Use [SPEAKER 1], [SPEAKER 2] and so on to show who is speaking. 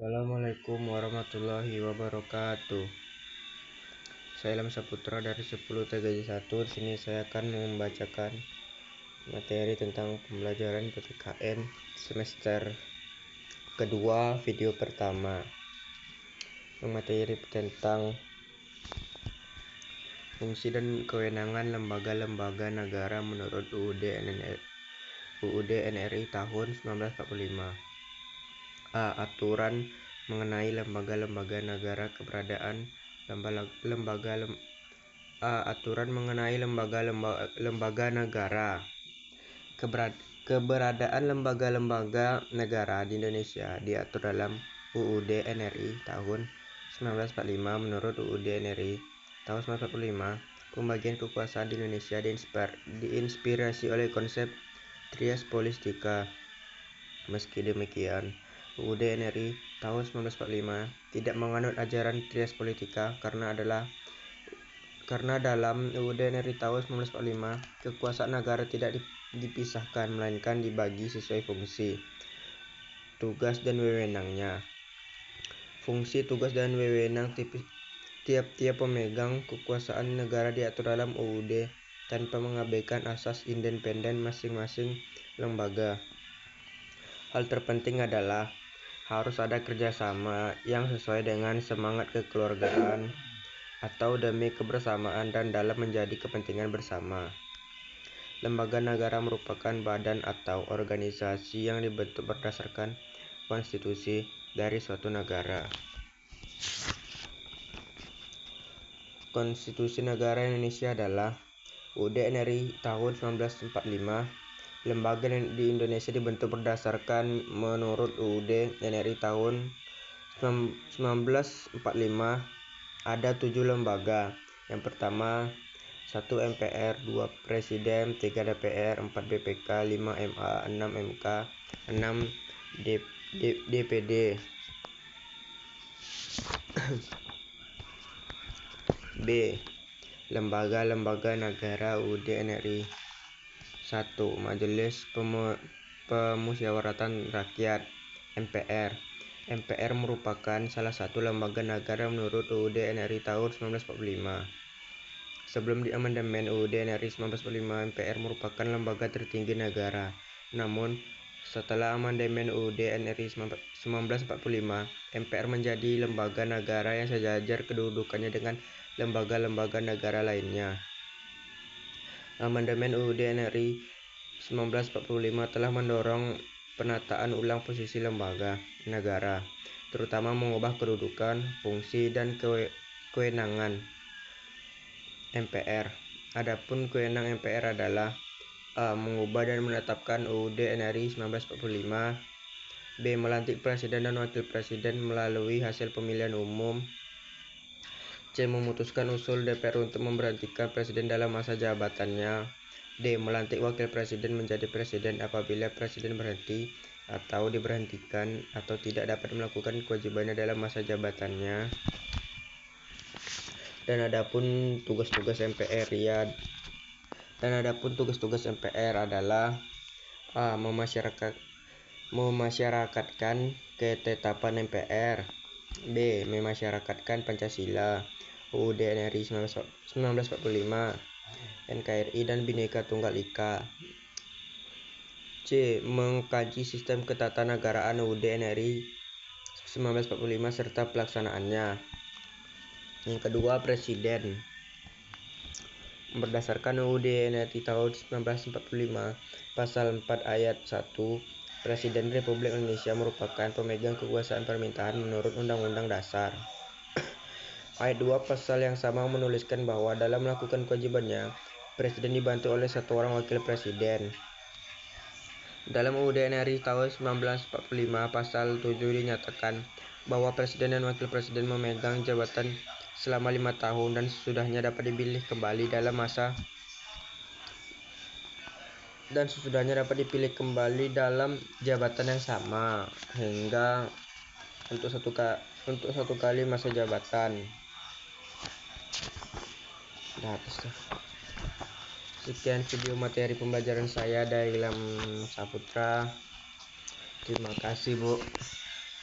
[SPEAKER 1] Assalamualaikum warahmatullahi wabarakatuh. Saya Ilham Saputra dari 10 TGJ 1. Di sini saya akan membacakan materi tentang pembelajaran PPKN semester kedua video pertama. Materi tentang fungsi dan kewenangan lembaga-lembaga negara menurut UUD NRI tahun 1945. Aturan mengenai lembaga-lembaga negara. Aturan mengenai lembaga negara. Keberadaan lembaga-lembaga negara di Indonesia diatur dalam UUD NRI tahun 1945. Menurut UUD NRI tahun 1945, pembagian kekuasaan di Indonesia diinspirasi oleh konsep trias politika. Meski demikian, UUD NRI tahun 1945 tidak menganut ajaran trias politika karena dalam UUD NRI tahun 1945 kekuasaan negara tidak dipisahkan melainkan dibagi sesuai fungsi, tugas dan wewenangnya. Fungsi, tugas dan wewenang tiap-tiap pemegang kekuasaan negara diatur dalam UUD tanpa mengabaikan asas independen masing-masing lembaga. Hal terpenting adalah harus ada kerjasama yang sesuai dengan semangat kekeluargaan atau demi kebersamaan dan dalam menjadi kepentingan bersama. Lembaga negara merupakan badan atau organisasi yang dibentuk berdasarkan konstitusi dari suatu negara. Konstitusi Negara Indonesia adalah UUD NRI tahun 1945. Lembaga di Indonesia dibentuk berdasarkan menurut UUD NRI tahun 1945 ada 7 lembaga. Yang pertama, 1 MPR, 2 Presiden, 3 DPR, 4 BPK, 5 MA, 6 MK, 6 DPD. B. Lembaga-lembaga negara UUD NRI. 1. Majelis Pemusyawaratan Rakyat (MPR). MPR merupakan salah satu lembaga negara menurut UUD NRI tahun 1945. Sebelum diamandemen UUD NRI 1945, MPR merupakan lembaga tertinggi negara. Namun, setelah amandemen UUD NRI 1945, MPR menjadi lembaga negara yang sejajar kedudukannya dengan lembaga-lembaga negara lainnya. Amandemen UUD NRI 1945 telah mendorong penataan ulang posisi lembaga negara, terutama mengubah kedudukan, fungsi, dan kewenangan MPR. Adapun kewenangan MPR adalah A. Mengubah dan menetapkan UUD NRI 1945. B. Melantik presiden dan wakil presiden melalui hasil pemilihan umum. C. Memutuskan usul DPR untuk memberhentikan presiden dalam masa jabatannya. D. Melantik wakil presiden menjadi presiden apabila presiden berhenti atau diberhentikan atau tidak dapat melakukan kewajibannya dalam masa jabatannya. Dan adapun tugas-tugas MPR adalah A. Memasyarakatkan ketetapan MPR. B. Memasyarakatkan Pancasila, UUD NRI 1945, NKRI, dan Bhinneka Tunggal Ika. C. Mengkaji sistem ketatanegaraan UUD NRI 1945 serta pelaksanaannya. Yang kedua, presiden. Berdasarkan UUD NRI tahun 1945, pasal 4 ayat 1, Presiden Republik Indonesia merupakan pemegang kekuasaan pemerintahan menurut Undang-Undang Dasar. Ayat 2 pasal yang sama menuliskan bahwa dalam melakukan kewajibannya, Presiden dibantu oleh satu orang wakil presiden. Dalam UUD NRI tahun 1945 pasal 7 dinyatakan bahwa Presiden dan Wakil Presiden memegang jabatan selama 5 tahun dan sesudahnya dapat dipilih kembali dalam jabatan yang sama hingga untuk satu kali masa jabatan. Sekian video materi pembelajaran saya dari Ilham Saputra. Terima kasih, Bu.